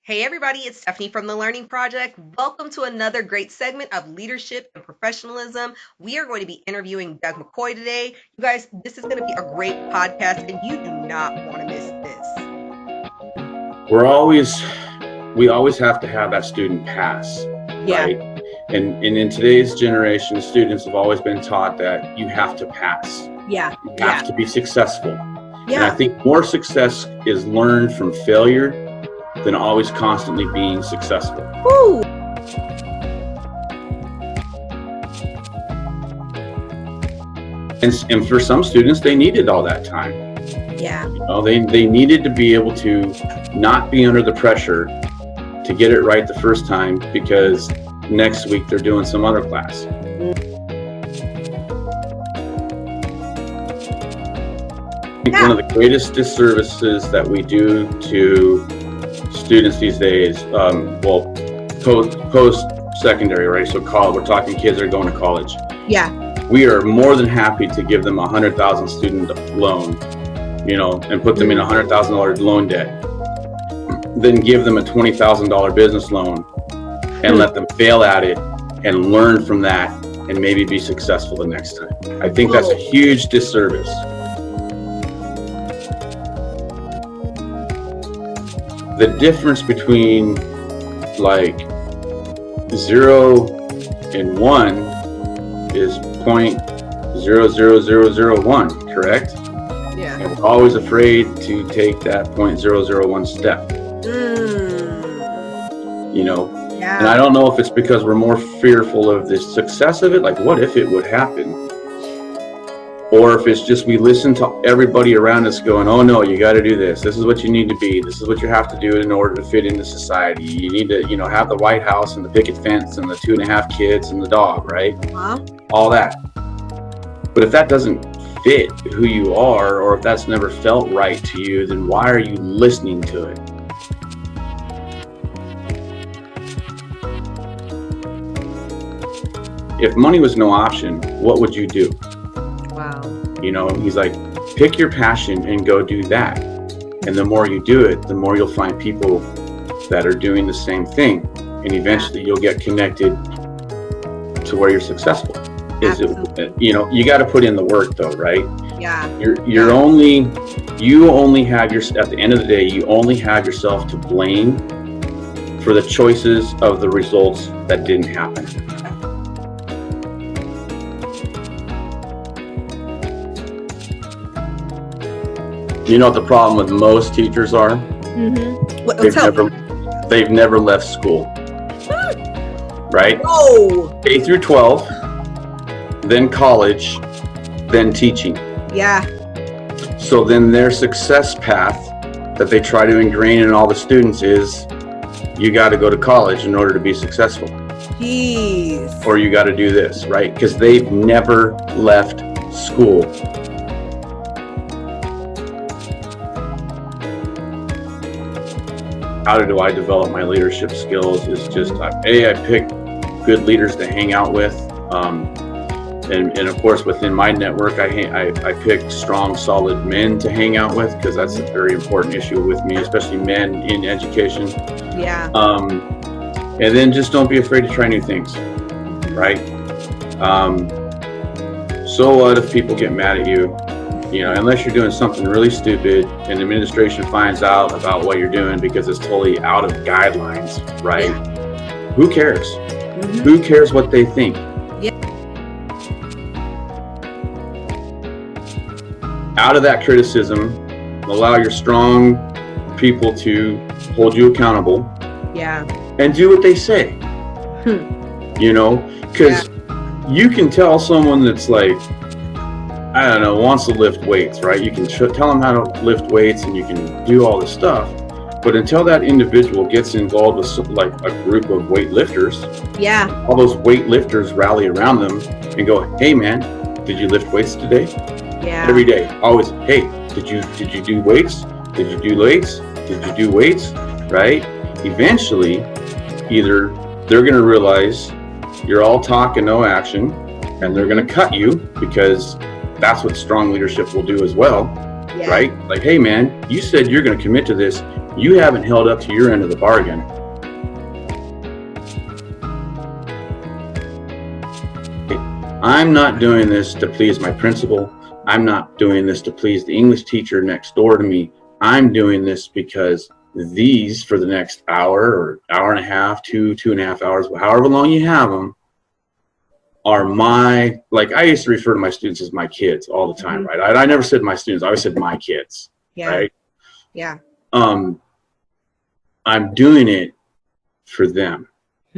Hey everybody, it's Stephanie from the Learning Project. Welcome to another great segment of leadership and professionalism. We are going to be interviewing Doug McCoy today. You guys, this is going to be a great podcast and you do not want to miss this. We always have to have that student pass, right? And in today's generation, students have always been taught that you have to pass. You have to be successful. And I think more success is learned from failure than always constantly being successful. Woo. And for some students, they needed all that time. They needed to be able to not be under the pressure to get it right the first time because next week they're doing some other class. I think one of the greatest disservices that we do to students these days, post-secondary, right? So college, we're talking kids that are going to college. We are more than happy to give them a $100,000 student loan, and put them in a $100,000 loan debt. Then give them a $20,000 business loan and let them fail at it and learn from that and maybe be successful the next time. I think that's a huge disservice. The difference between like 0 and 1 is 0.00001, correct? And we're always afraid to take that 0.001 step. And I don't know if it's because we're more fearful of the success of it, like what if it would happen? Or if it's just we listen to everybody around us going, oh no, you got to do this. This is what you need to be. This is what you have to do in order to fit into society. You need to, have the White House and the picket fence and the 2.5 kids and the dog, right? All that. But if that doesn't fit who you are, or if that's never felt right to you, then why are you listening to it? If money was no option, what would you do? He's like, pick your passion and go do that. And the more you do it, the more you'll find people that are doing the same thing. And eventually you'll get connected to where you're successful. You got to put in the work though, right? You only have at the end of the day, you only have yourself to blame for the choices of the results that didn't happen. You know what the problem with most teachers are? They've never left school. Right? K through 12, then college, then teaching. So then their success path that they try to ingrain in all the students is you got to go to college in order to be successful. Or you got to do this, right? Because they've never left school. How do I develop my leadership skills is just, I pick good leaders to hang out with. And of course, within my network, I pick strong, solid men to hang out with because that's a very important issue with me, especially men in education. And then just don't be afraid to try new things, right? So what if people get mad at you? Unless you're doing something really stupid and the administration finds out about what you're doing because it's totally out of guidelines, right? Who cares? Who cares what they think? Out of that criticism, allow your strong people to hold you accountable. And do what they say. Because you can tell someone that's like, I don't know, wants to lift weights, right? You can tell them how to lift weights and you can do all this stuff. But until that individual gets involved with like a group of weightlifters, all those weightlifters rally around them and go, hey man, did you lift weights today? Every day, always, hey, did you do weights? Did you do weights? Did you do weights? Right? Eventually, either they're going to realize you're all talk and no action, and they're going to cut you because that's what strong leadership will do as well, right? Like, hey man, you said you're going to commit to this. You haven't held up to your end of the bargain. I'm not doing this to please my principal. I'm not doing this to please the English teacher next door to me. I'm doing this because these, for the next hour or hour and a half, 2.5 hours, however long you have them, are my, like I used to refer to my students as my kids all the time, right? I never said my students, I always said my kids, right? Yeah. I'm doing it for them.